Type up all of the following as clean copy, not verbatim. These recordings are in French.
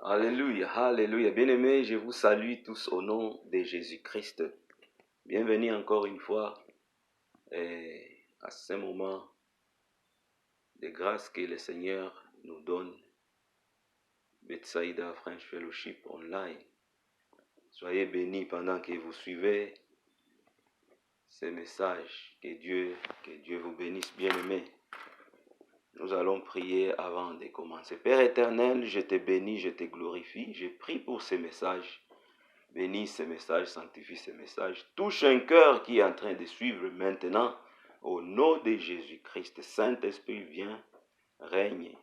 Alléluia, alléluia. Bien-aimés, je vous salue tous au nom de Jésus-Christ. Bienvenue encore une fois à ce moment de grâce que le Seigneur nous donne. Bethsaïda French Fellowship Online. Soyez bénis pendant que vous suivez ces messages. Que Dieu vous bénisse, bien-aimés. Nous allons prier avant de commencer. Père éternel, je te bénis, je te glorifie. Je prie pour ces messages. Bénis ces messages, sanctifie ces messages. Touche un cœur qui est en train de suivre maintenant. Au nom de Jésus-Christ, Saint-Esprit, viens, règne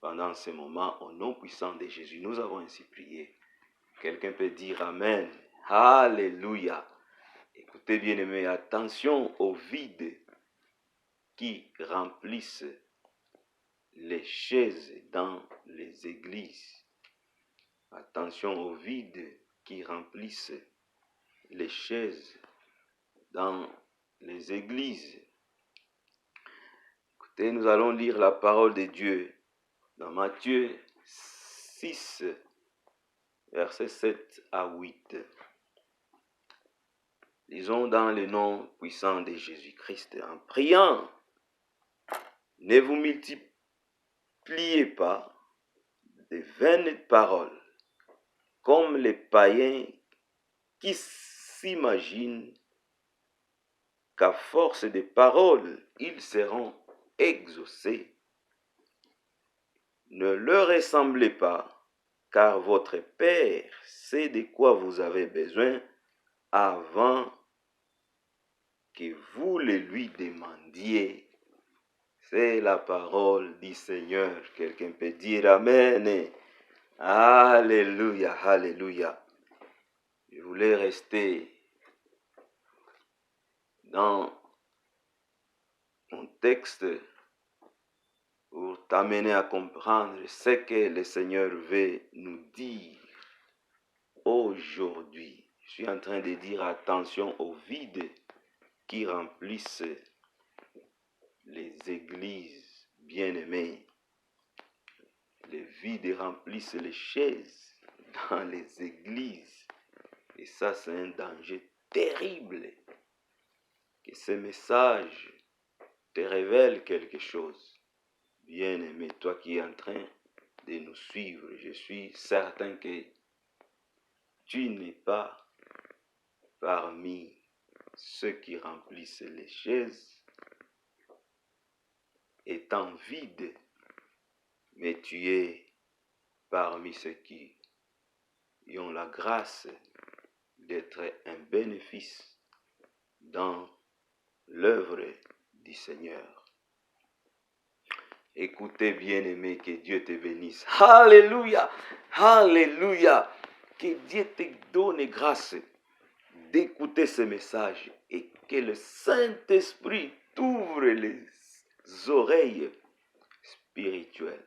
pendant ce moment. Au nom puissant de Jésus, nous avons ainsi prié. Quelqu'un peut dire Amen. Alléluia. Écoutez, bien-aimés, attention aux vides qui remplissent les chaises dans les églises. Attention aux vides qui remplissent les chaises dans les églises. Écoutez, nous allons lire la parole de Dieu dans Matthieu 6, versets 7 à 8. Lisons dans le nom puissant de Jésus-Christ. En priant, ne vous multipliez pas de vaines paroles, comme les païens qui s'imaginent qu'à force de paroles, ils seront exaucés. Ne leur ressemblez pas, car votre Père sait de quoi vous avez besoin avant que vous le lui demandiez. C'est la parole du Seigneur. Quelqu'un peut dire Amen. Alléluia, alléluia. Je voulais rester dans mon texte pour t'amener à comprendre ce que le Seigneur veut nous dire aujourd'hui. Je suis en train de dire attention aux vides qui remplissent les églises bien-aimées. Les vides remplissent les chaises dans les églises. Et ça, c'est un danger terrible. Que ce message te révèle quelque chose. Bien-aimé, toi qui es en train de nous suivre, je suis certain que tu n'es pas parmi ceux qui remplissent les chaises étant vides, mais tu es parmi ceux qui ont la grâce d'être un bénéfice dans l'œuvre du Seigneur. Écoutez, bien-aimé, que Dieu te bénisse. Alléluia, alléluia. Que Dieu te donne grâce d'écouter ce message et que le Saint-Esprit t'ouvre les oreilles spirituelles.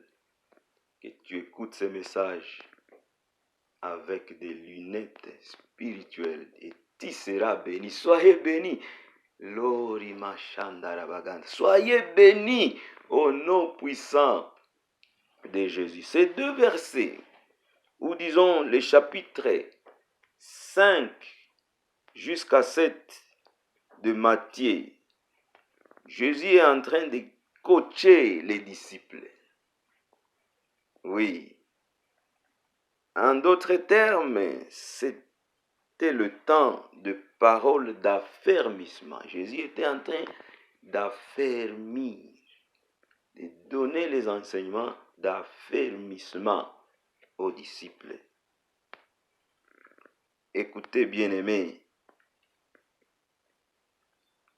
Que tu écoutes ce message avec des lunettes spirituelles et tu seras béni. Soyez bénis. Soyez bénis au nom puissant de Jésus. Ces deux versets, ou disons les chapitres 5 jusqu'à 7 de Matthieu, Jésus est en train de coacher les disciples. Oui. En d'autres termes, c'était le temps de parole d'affermissement. Jésus était en train d'affermir, de donner les enseignements d'affermissement aux disciples. Écoutez, bien-aimés,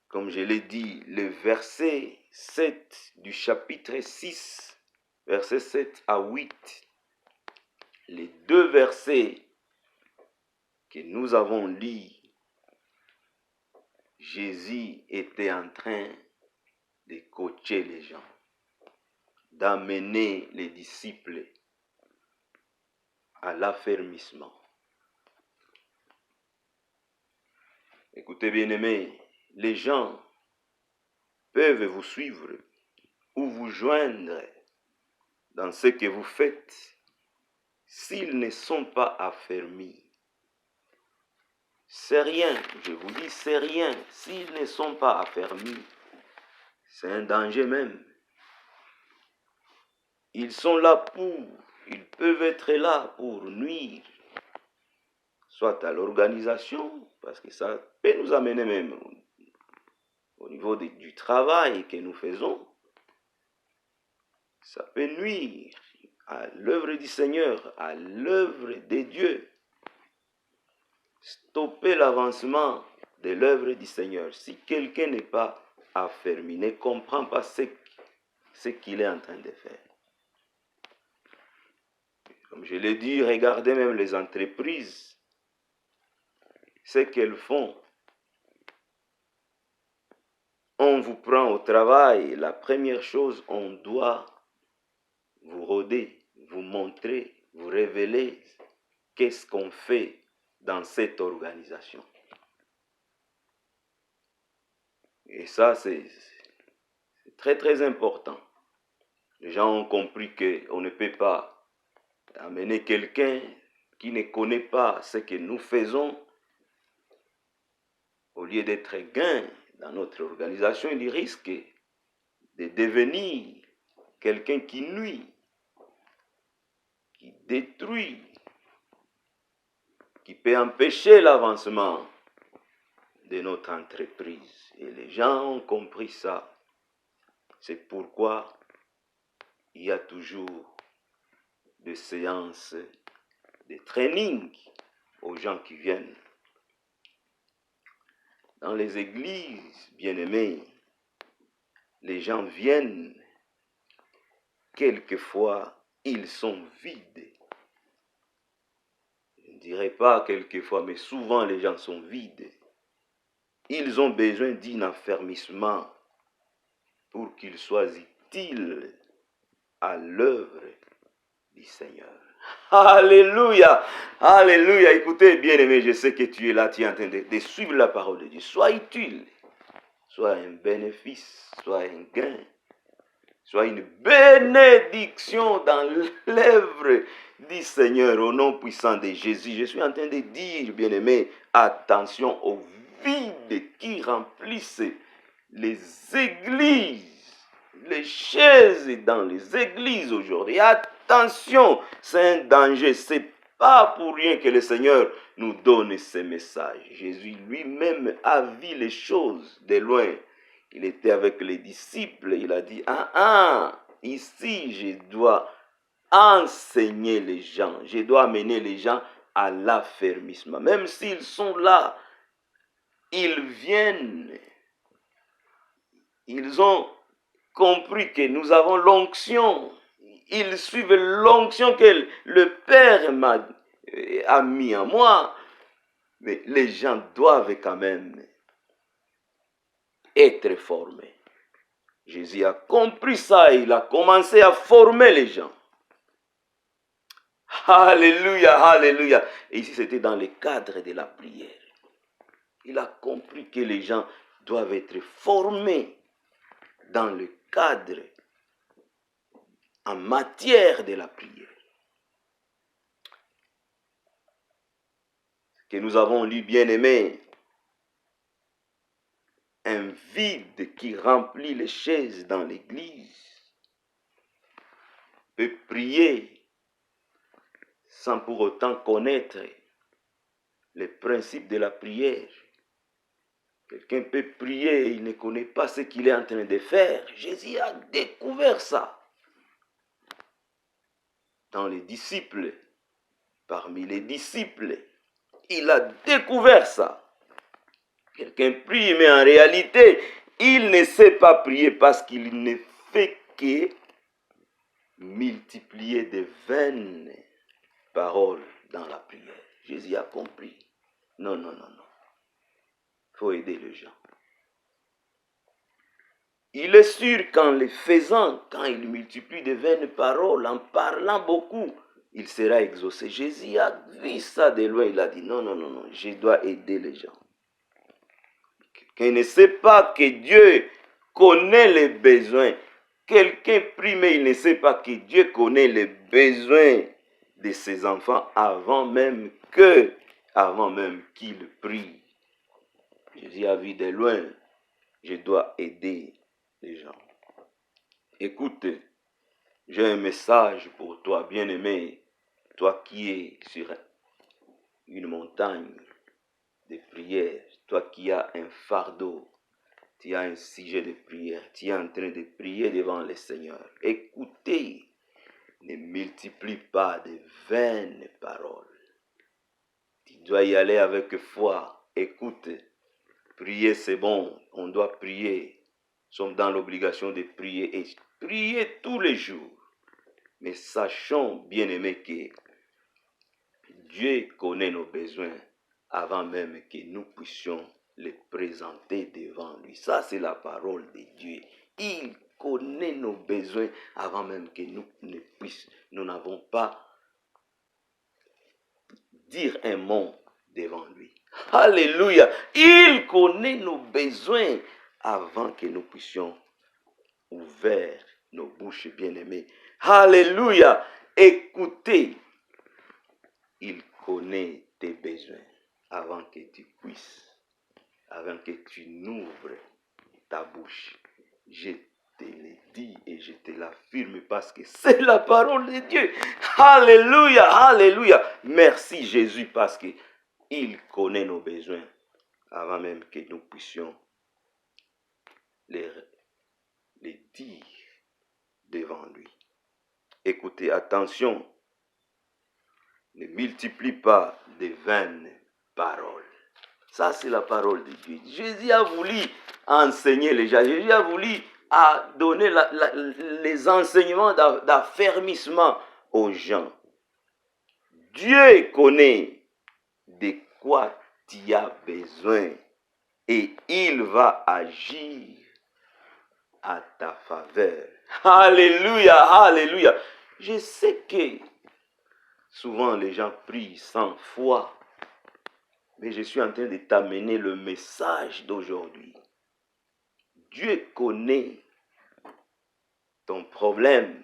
comme je l'ai dit, le verset 7 du chapitre 6, verset 7 à 8, les deux versets que nous avons lus, Jésus était en train de coacher les gens, d'amener les disciples à l'affermissement. Écoutez, bien-aimés, les gens peuvent vous suivre ou vous joindre dans ce que vous faites s'ils ne sont pas affermis, c'est rien, je vous dis, c'est rien. S'ils ne sont pas affermis, c'est un danger même. Ils peuvent être là pour nuire, soit à l'organisation, parce que ça peut nous amener même au niveau du travail que nous faisons. Ça peut nuire à l'œuvre du Seigneur, à l'œuvre de Dieu. Stopper l'avancement de l'œuvre du Seigneur. Si quelqu'un n'est pas affermi, ne comprend pas ce qu'il est en train de faire. Comme je l'ai dit, regardez même les entreprises, ce qu'elles font. On vous prend au travail, la première chose, on doit vous rôder, vous montrer, vous révéler qu'est-ce qu'on fait dans cette organisation. Et ça, c'est très très important. Les gens ont compris qu'on ne peut pas amener quelqu'un qui ne connaît pas ce que nous faisons. Au lieu d'être gain dans notre organisation, il risque de devenir quelqu'un qui nuit, qui détruit, qui peut empêcher l'avancement de notre entreprise. Et les gens ont compris ça. C'est pourquoi il y a toujours des séances de training aux gens qui viennent. Dans les églises, bien-aimés, les gens viennent, quelquefois, ils sont vides. Je ne dirais pas quelquefois, mais souvent les gens sont vides. Ils ont besoin d'un affermissement pour qu'ils soient utiles à l'œuvre du Seigneur. Alléluia, alléluia. Écoutez, bien-aimé, je sais que tu es là, tu es en train de suivre la parole de Dieu. Sois utile, sois un bénéfice, sois un gain, sois une bénédiction dans l'œuvre du Seigneur au nom puissant de Jésus. Je suis en train de dire, bien-aimé, attention aux vides qui remplissent les églises. Les chaises dans les églises aujourd'hui. Attention, c'est un danger. C'est pas pour rien que le Seigneur nous donne ces messages. Jésus lui-même a vu les choses de loin. Il était avec les disciples. Il a dit, ici je dois enseigner les gens. Je dois amener les gens à l'affermissement. Même s'ils sont là, ils viennent. Ils ont compris que nous avons l'onction. Ils suivent l'onction que le Père a mis en moi. Mais les gens doivent quand même être formés. Jésus a compris ça et il a commencé à former les gens. Alléluia, alléluia. Et ici, c'était dans le cadre de la prière. Il a compris que les gens doivent être formés dans le cadre en matière de la prière. Que nous avons lu, bien-aimé, un vide qui remplit les chaises dans l'église peut prier sans pour autant connaître les principes de la prière. Quelqu'un peut prier et il ne connaît pas ce qu'il est en train de faire. Jésus a découvert ça dans les disciples. Parmi les disciples, il a découvert ça. Quelqu'un prie, mais en réalité, il ne sait pas prier parce qu'il ne fait que multiplier de vaines paroles dans la prière. Jésus a compris. Non. Il faut aider les gens. Il est sûr qu'en les faisant, quand il multiplie de vaines paroles, en parlant beaucoup, il sera exaucé. Jésus a vu ça de loin. Il a dit non, je dois aider les gens. Quelqu'un ne sait pas que Dieu connaît les besoins. Quelqu'un prie, mais il ne sait pas que Dieu connaît les besoins de ses enfants avant même qu'ils prient. Jésus a vu de loin, je dois aider les gens. Écoute, j'ai un message pour toi, bien-aimé, toi qui es sur une montagne de prière, toi qui as un fardeau, tu as un sujet de prière, tu es en train de prier devant le Seigneur. Écoutez, ne multiplie pas de vaines paroles. Tu dois y aller avec foi. Écoute, prier c'est bon, on doit prier. Nous sommes dans l'obligation de prier et prier tous les jours. Mais sachons, bien-aimés, que Dieu connaît nos besoins avant même que nous puissions les présenter devant lui. Ça, c'est la parole de Dieu. Il connaît nos besoins avant même que nous n'avons pas dire un mot devant lui. Alléluia. Il connaît nos besoins avant que nous puissions ouvrir nos bouches bien-aimées. Alléluia. Écoutez, il connaît tes besoins avant que tu puisses, avant que tu n'ouvres ta bouche. Je te le dis et je te l'affirme parce que c'est la parole de Dieu. Alléluia, alléluia. Merci Jésus parce que il connaît nos besoins avant même que nous puissions les dire devant lui. Écoutez, attention, ne multiplie pas de vaines paroles. Ça, c'est la parole de Dieu. Jésus a voulu enseigner les gens. Jésus a voulu donner les enseignements d'affermissement aux gens. Dieu connaît de quoi tu as besoin et il va agir à ta faveur. Alléluia, alléluia. Je sais que souvent les gens prient sans foi, mais je suis en train de t'amener le message d'aujourd'hui. Dieu connaît ton problème.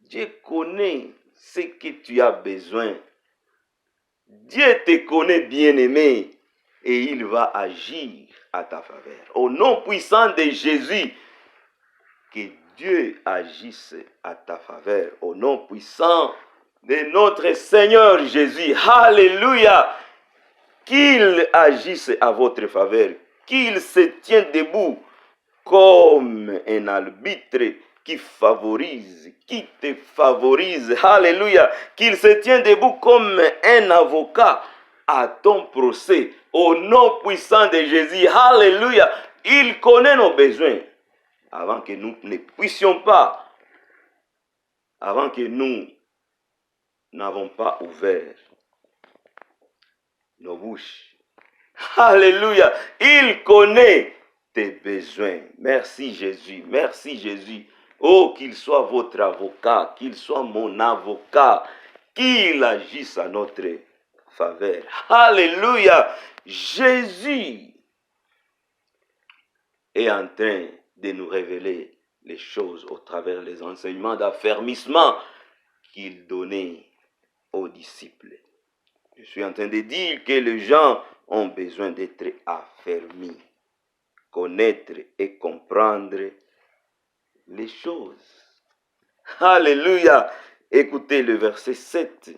Dieu connaît ce que tu as besoin. Dieu te connaît, bien-aimé, et il va agir à ta faveur. Au nom puissant de Jésus, que Dieu agisse à ta faveur. Au nom puissant de notre Seigneur Jésus. Alléluia. Qu'il agisse à votre faveur. Qu'il se tienne debout comme un arbitre qui favorise, qui te favorise. Alléluia. Qu'il se tienne debout comme un avocat à ton procès. Au nom puissant de Jésus. Alléluia. Il connaît nos besoins avant que nous ne puissions pas, avant que nous n'avons pas ouvert nos bouches. Alléluia. Il connaît tes besoins. Merci Jésus. Merci Jésus. Oh, qu'il soit votre avocat, qu'il soit mon avocat, qu'il agisse à notre faveur. Alléluia. Jésus est en train de nous révéler les choses au travers des enseignements d'affermissement qu'il donnait aux disciples. Je suis en train de dire que les gens ont besoin d'être affermis, connaître et comprendre les choses. Alléluia. Écoutez le verset 7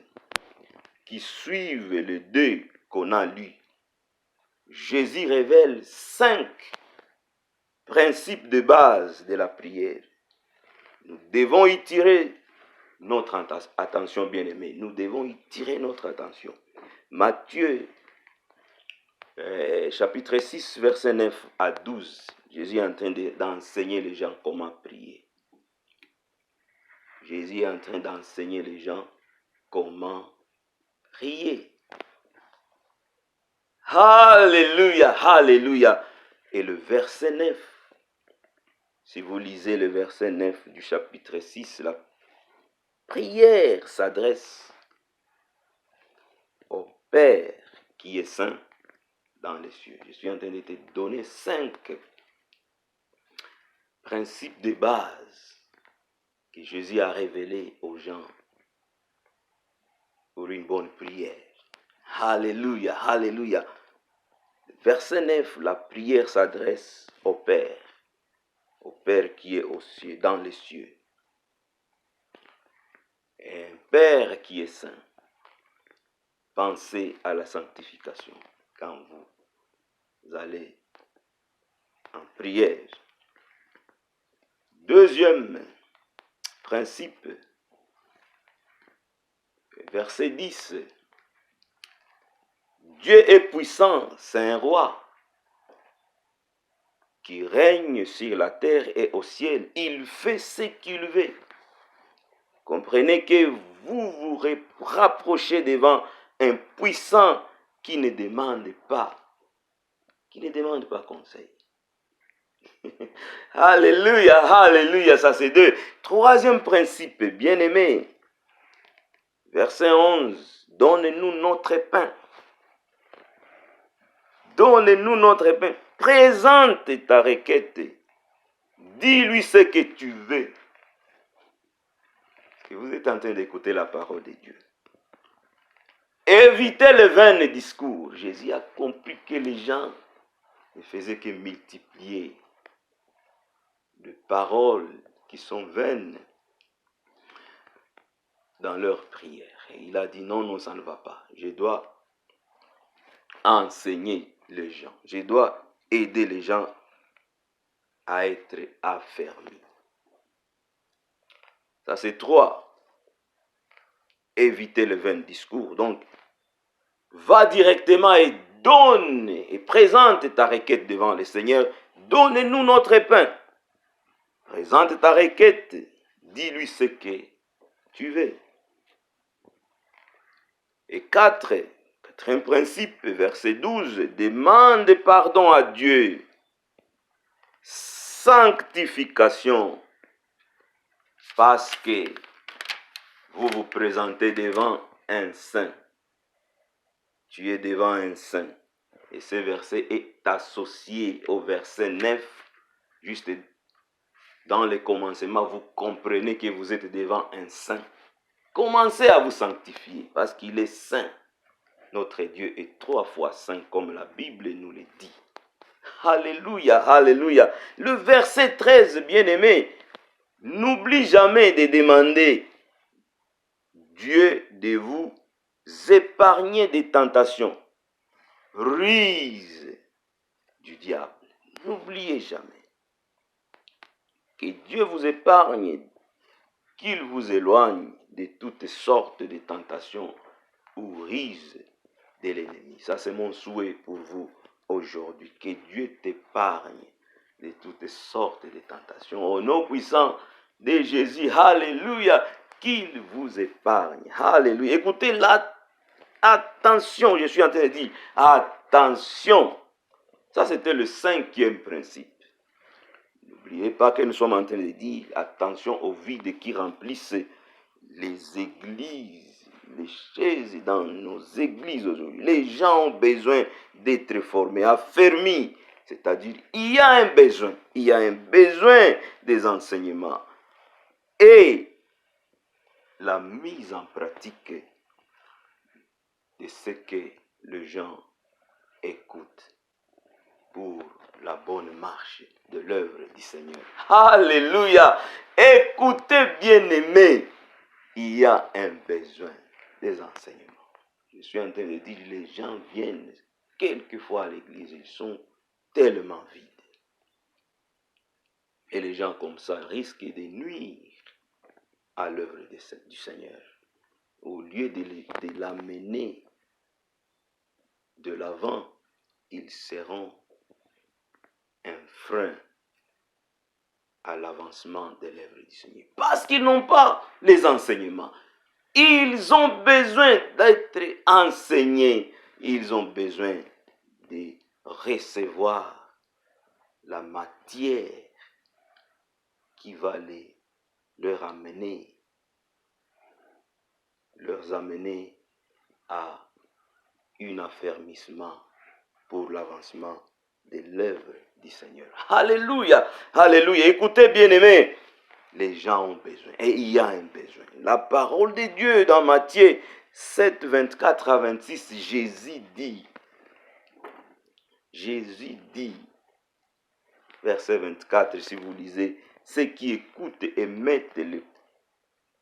qui suit le 2 qu'on a lu. Jésus révèle 5 principes de base de la prière. Nous devons y tirer notre attention, bien-aimés. Nous devons y tirer notre attention. Matthieu, chapitre 6, verset 9 à 12. Jésus est en train d'enseigner les gens comment prier. Jésus est en train d'enseigner les gens comment prier. Alléluia, alléluia. Et le verset 9, si vous lisez le verset 9 du chapitre 6, la prière s'adresse au Père qui est saint dans les cieux. Je suis en train de te donner 5 principes de base que Jésus a révélés aux gens pour une bonne prière. Alléluia, alléluia. Verset 9, la prière s'adresse au Père qui est aux cieux, dans les cieux. Et un Père qui est saint. Pensez à la sanctification quand vous allez en prière. Deuxième principe, verset 10. Dieu est puissant, c'est un roi qui règne sur la terre et au ciel. Il fait ce qu'il veut. Comprenez que vous vous rapprochez devant un puissant qui ne demande pas conseil. Alléluia, alléluia, ça c'est deux. Troisième principe, bien-aimé, verset 11, donne-nous notre pain. Donne-nous notre pain. Présente ta requête. Dis-lui ce que tu veux. Et vous êtes en train d'écouter la parole de Dieu. Évitez le vain discours. Jésus a compris que les gens ne faisaient que multiplier de paroles qui sont vaines dans leur prière. Et il a dit non, ça ne va pas. Je dois enseigner les gens. Je dois aider les gens à être affermis. Ça c'est 3. Éviter le vain discours. Donc, va directement et donne et présente ta requête devant le Seigneur. Donne-nous notre pain. Présente ta requête. Dis-lui ce que tu veux. Et 4e principe, verset 12. Demande pardon à Dieu. Sanctification. Parce que vous vous présentez devant un saint. Tu es devant un saint. Et ce verset est associé au verset 9. Juste dans le commencement, vous comprenez que vous êtes devant un saint. Commencez à vous sanctifier parce qu'il est saint. Notre Dieu est 3 fois saint comme la Bible nous le dit. Alléluia, alléluia. Le verset 13, bien-aimé, n'oublie jamais de demander Dieu de vous épargner des tentations, ruses du diable. N'oubliez jamais que Dieu vous épargne, qu'il vous éloigne de toutes sortes de tentations ou ruses de l'ennemi. Ça, c'est mon souhait pour vous aujourd'hui. Que Dieu t'épargne de toutes sortes de tentations. Au nom puissant de Jésus, alléluia, qu'il vous épargne. Alléluia. Écoutez, attention, je suis en train de dire, attention. Ça, c'était le 5e principe. N'oubliez pas que nous sommes en train de dire, attention aux vides qui remplissent les églises, les chaises dans nos églises aujourd'hui. Les gens ont besoin d'être formés, affermis. C'est-à-dire, il y a un besoin des enseignements. Et la mise en pratique de ce que les gens écoutent pour la bonne marche de l'œuvre du Seigneur. Alléluia! Écoutez, bien-aimés, il y a un besoin des enseignements. Je suis en train de dire, les gens viennent quelquefois à l'église, ils sont tellement vides. Et les gens comme ça risquent de nuire à l'œuvre du Seigneur. Au lieu de l'amener de l'avant, ils seront un frein à l'avancement de l'œuvre du Seigneur. Parce qu'ils n'ont pas les enseignements. Ils ont besoin d'être enseignés. Ils ont besoin de recevoir la matière qui va leur amener à un affermissement pour l'avancement de l'œuvre du Seigneur. Alléluia, alléluia. Écoutez, bien-aimés, les gens ont besoin et il y a un besoin. La parole de Dieu dans Matthieu 7, 24 à 26, Jésus dit, verset 24, si vous lisez, ceux qui écoutent et mettent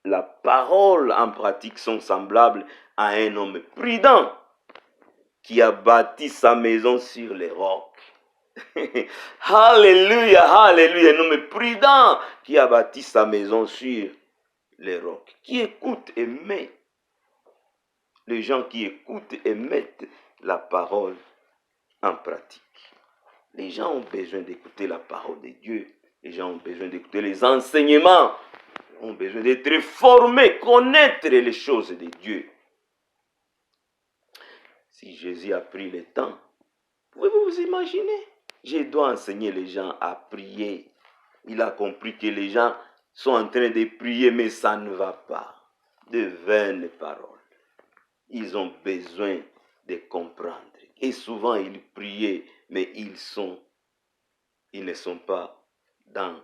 la parole en pratique sont semblables à un homme prudent qui a bâti sa maison sur les rocs. Alléluia, alléluia, un homme prudent qui a bâti sa maison sur les rocs. Qui écoute et met, les gens qui écoutent et mettent la parole en pratique. Les gens ont besoin d'écouter la parole de Dieu. Les gens ont besoin d'écouter les enseignements. Ont besoin d'être formés, connaître les choses de Dieu. Si Jésus a pris le temps, pouvez-vous vous imaginer? Je dois enseigner les gens à prier. Il a compris que les gens sont en train de prier, mais ça ne va pas. De vaines paroles. Ils ont besoin de comprendre. Et souvent, ils priaient, mais ils ne sont pas dans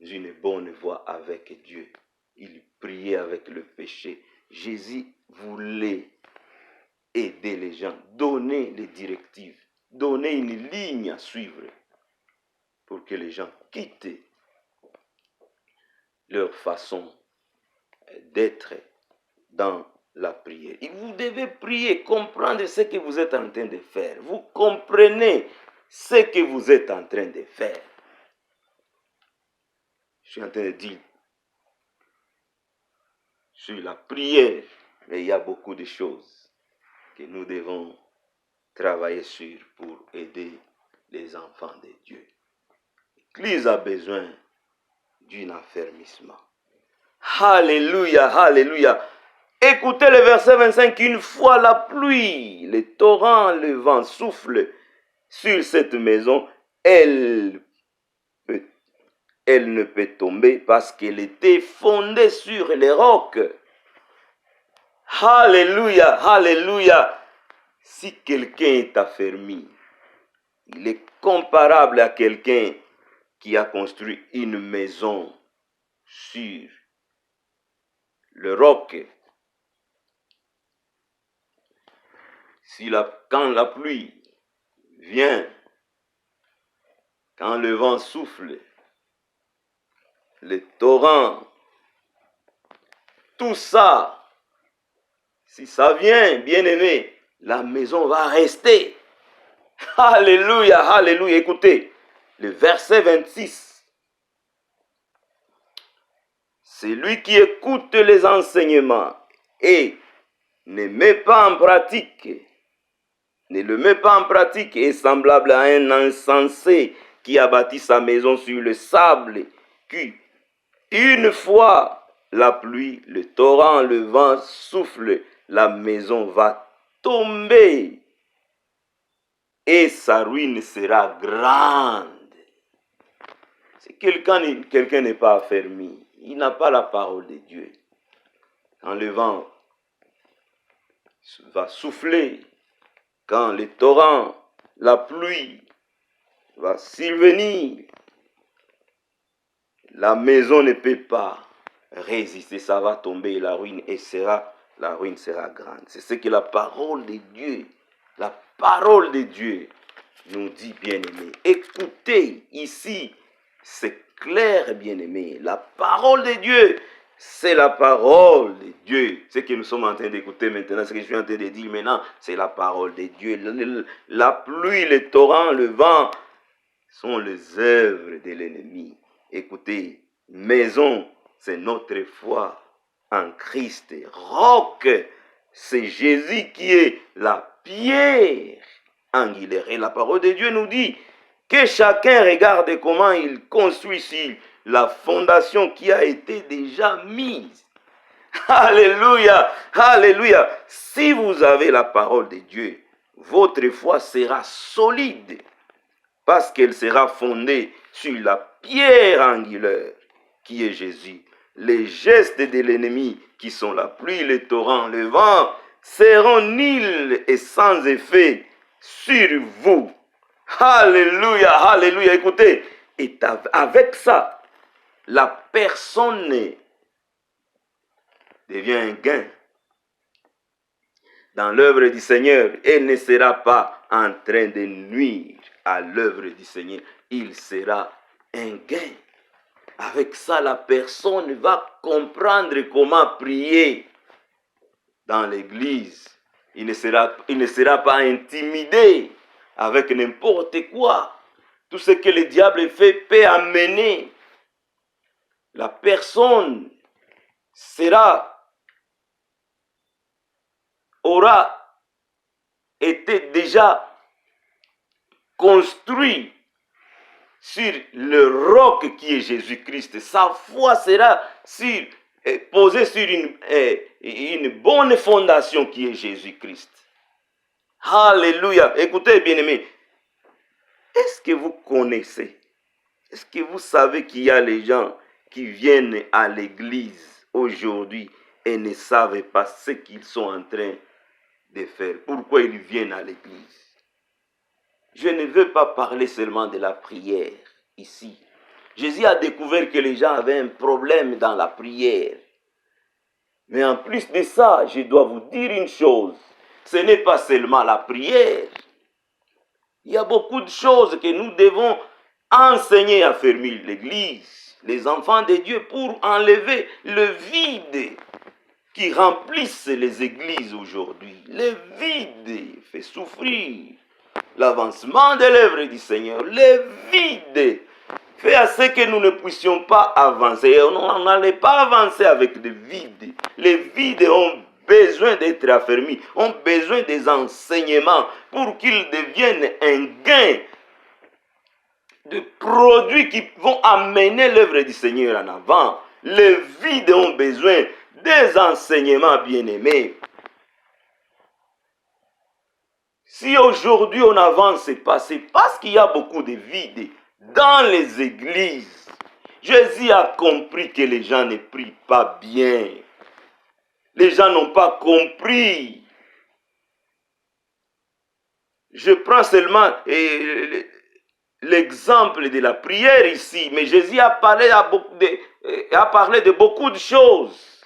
une bonne voie avec Dieu. Ils priaient avec le péché. Jésus voulait aider les gens, donner les directives, donner une ligne à suivre pour que les gens quittent leur façon d'être dans la prière. Et vous devez prier, comprendre ce que vous êtes en train de faire. Vous comprenez ce que vous êtes en train de faire. Je suis en train de dire sur la prière, mais il y a beaucoup de choses que nous devons travailler sur pour aider les enfants de Dieu. L'Église a besoin d'un affermissement. Alléluia, alléluia. Écoutez le verset 25. Une fois la pluie, le torrent, le vent souffle sur cette maison, elle ne peut tomber parce qu'elle était fondée sur les rocs. Alléluia, alléluia. Si quelqu'un est affermi, il est comparable à quelqu'un qui a construit une maison sur le roc. Quand la pluie vient, quand le vent souffle, le torrent, tout ça, si ça vient, bien aimé, la maison va rester. Alléluia, alléluia. Écoutez, le verset 26. Celui qui écoute les enseignements et ne met pas en pratique, ne le met pas en pratique est semblable à un insensé qui a bâti sa maison sur le sable, qui, une fois la pluie, le torrent, le vent souffle, la maison va tomber et sa ruine sera grande. Si quelqu'un n'est pas affermi, il n'a pas la parole de Dieu. Quand le vent va souffler, quand le torrent, la pluie va survenir, la maison ne peut pas résister, ça va tomber, la ruine sera grande. C'est ce que la parole de Dieu nous dit, bien-aimés. Écoutez, ici, c'est clair, bien-aimés. La parole de Dieu, c'est la parole de Dieu. Ce que nous sommes en train d'écouter maintenant, ce que je suis en train de dire maintenant, c'est la parole de Dieu. La pluie, le torrent, le vent sont les œuvres de l'ennemi. Écoutez, maison, c'est notre foi en Christ. Roc, c'est Jésus qui est la pierre angulaire. Et la parole de Dieu nous dit que chacun regarde comment il construit sur la fondation qui a été déjà mise. Alléluia, alléluia. Si vous avez la parole de Dieu, votre foi sera solide parce qu'elle sera fondée sur la pierre angulaire qui est Jésus. Les gestes de l'ennemi qui sont la pluie, le torrent, le vent seront nuls et sans effet sur vous. Alléluia, alléluia. Écoutez, et avec ça, la personne devient un gain. dans l'œuvre du Seigneur et ne sera pas en train de nuire à l'œuvre du Seigneur. Il sera un gain. Avec ça, la personne va comprendre comment prier dans l'église. Il ne sera pas intimidé avec n'importe quoi. Tout ce que le diable fait peut amener. La personne aura été déjà construit sur le roc qui est Jésus-Christ. Sa foi sera posée sur une bonne fondation qui est Jésus-Christ. Alléluia. Écoutez, bien-aimés, est-ce que vous connaissez, est-ce que vous savez qu'il y a les gens qui viennent à l'église aujourd'hui et ne savent pas ce qu'ils sont en train de faire? Pourquoi ils viennent à l'église? Je ne veux pas parler seulement de la prière ici. Jésus a découvert que les gens avaient un problème dans la prière. Mais en plus de ça, je dois vous dire une chose. Ce n'est pas seulement la prière. Il y a beaucoup de choses que nous devons enseigner à fermer l'église, les enfants de Dieu, pour enlever le vide qui remplisse les églises aujourd'hui. Le vide fait souffrir l'avancement de l'œuvre du Seigneur. Le vide fait à ce que nous ne puissions pas avancer. On n'allait pas avancer avec des vides. Les vides ont besoin d'être affermis, ont besoin des enseignements pour qu'ils deviennent un gain de produits qui vont amener l'œuvre du Seigneur en avant. Les vides ont besoin des enseignements bien-aimés. Si aujourd'hui on n'avance pas, c'est parce qu'il y a beaucoup de vides dans les églises. Jésus a compris que les gens ne prient pas bien. Les gens n'ont pas compris. Je prends seulement l'exemple de la prière ici, mais Jésus a parlé de beaucoup de choses.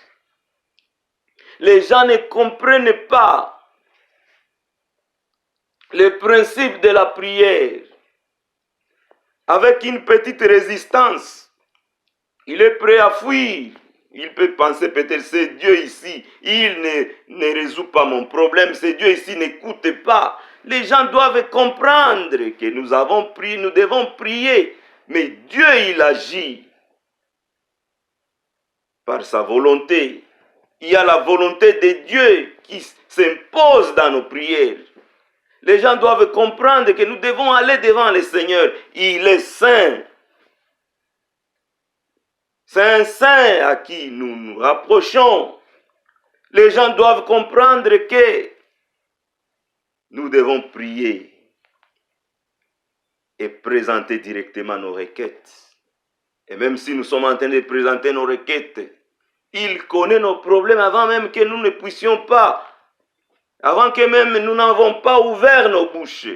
Les gens ne comprennent pas le principe de la prière. Avec une petite résistance, il est prêt à fuir. Il peut penser peut-être c'est Dieu ici, il ne résout pas mon problème, c'est Dieu ici, n'écoute pas. Les gens doivent comprendre que nous avons prié, nous devons prier, mais Dieu il agit par sa volonté. Il y a la volonté de Dieu qui s'impose dans nos prières. Les gens doivent comprendre que nous devons aller devant le Seigneur. Il est saint. C'est un saint à qui nous nous rapprochons. Les gens doivent comprendre que nous devons prier et présenter directement nos requêtes. Et même si nous sommes en train de présenter nos requêtes, il connaît nos problèmes avant même que nous ne puissions pas, avant que même nous n'avons pas ouvert nos bouches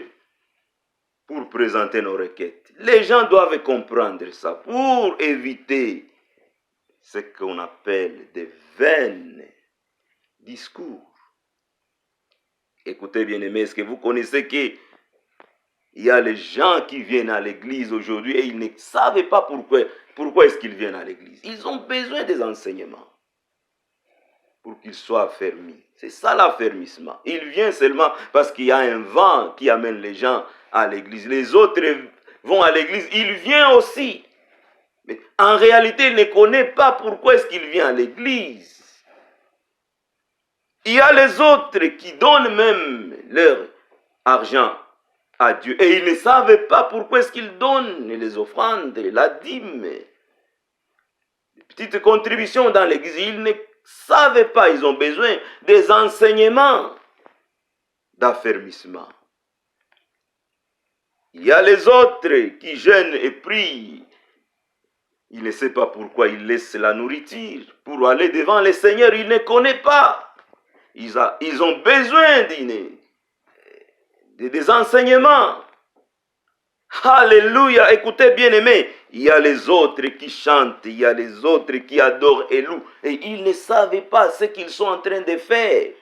pour présenter nos requêtes. Les gens doivent comprendre ça pour éviter ce qu'on appelle des vains discours. Écoutez bien aimés, est-ce que vous connaissez qu'il y a les gens qui viennent à l'église aujourd'hui et ils ne savent pas pourquoi est-ce qu'ils viennent à l'église. Ils ont besoin des enseignements pour qu'ils soient affermis. C'est ça l'affermissement. Il vient seulement parce qu'il y a un vent qui amène les gens à l'église. Les autres vont à l'église, il vient aussi. Mais en réalité, il ne connaît pas pourquoi est-ce qu'il vient à l'église. Il y a les autres qui donnent même leur argent à Dieu. Et ils ne savent pas pourquoi est-ce qu'ils donnent les offrandes, la dîme, les petites contributions dans l'église. Ils ne savent pas, ils ont besoin des enseignements d'affermissement. Il y a les autres qui jeûnent et prient. Ils ne savent pas pourquoi ils laissent la nourriture pour aller devant le Seigneur. Ils ne connaissent pas. Ils ont besoin des enseignements. Alléluia. Écoutez bien aimés. Il y a les autres qui chantent. Il y a les autres qui adorent et louent. Et ils ne savent pas ce qu'ils sont en train de faire.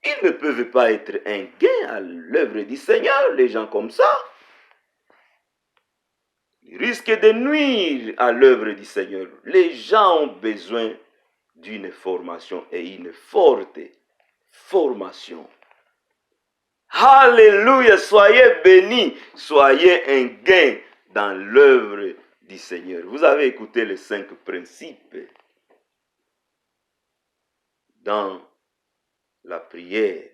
Ils ne peuvent pas être un gain à l'œuvre du Seigneur, les gens comme ça. Ils risquent de nuire à l'œuvre du Seigneur. Les gens ont besoin d'une formation et une forte formation. Alléluia, soyez bénis, soyez un gain dans l'œuvre du Seigneur. Vous avez écouté les 5 principes dans la prière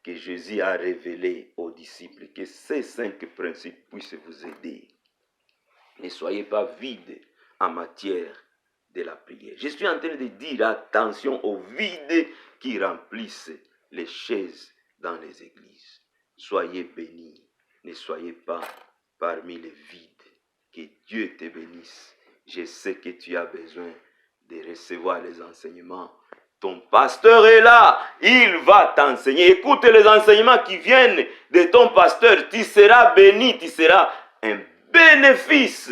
que Jésus a révélée aux disciples. Que ces 5 principes puissent vous aider. Ne soyez pas vides en matière de la prière. Je suis en train de dire attention aux vides qui remplissent les chaises dans les églises. Soyez bénis. Ne soyez pas parmi les vides. Que Dieu te bénisse. Je sais que tu as besoin de recevoir les enseignements. Ton pasteur est là. Il va t'enseigner. Écoute les enseignements qui viennent de ton pasteur. Tu seras béni. Tu seras un bénéfice,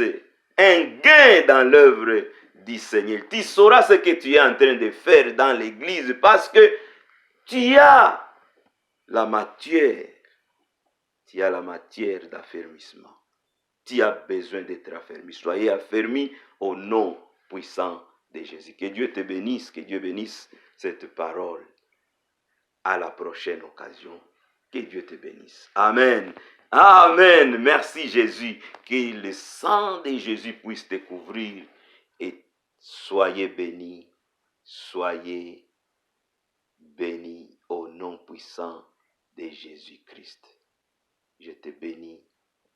un gain dans l'œuvre du Seigneur. Tu sauras ce que tu es en train de faire dans l'église parce que tu as la matière. Tu as la matière d'affermissement. Tu as besoin d'être affermi. Soyez affermis au nom puissant de Jésus. Que Dieu te bénisse, que Dieu bénisse cette parole. À la prochaine occasion. Que Dieu te bénisse. Amen. Amen. Merci Jésus. Que le sang de Jésus puisse te couvrir. Et soyez bénis. Soyez bénis au nom puissant de Jésus-Christ. Je te bénis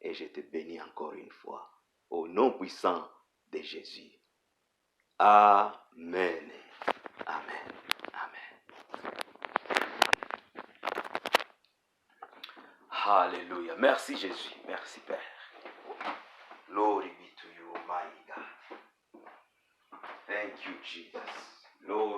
et je te bénis encore une fois. Au nom puissant de Jésus. Amen. Amen. Amen. Alléluia. Merci Jésus. Merci Père. Glory be to you, my God. Thank you, Jesus. Lord.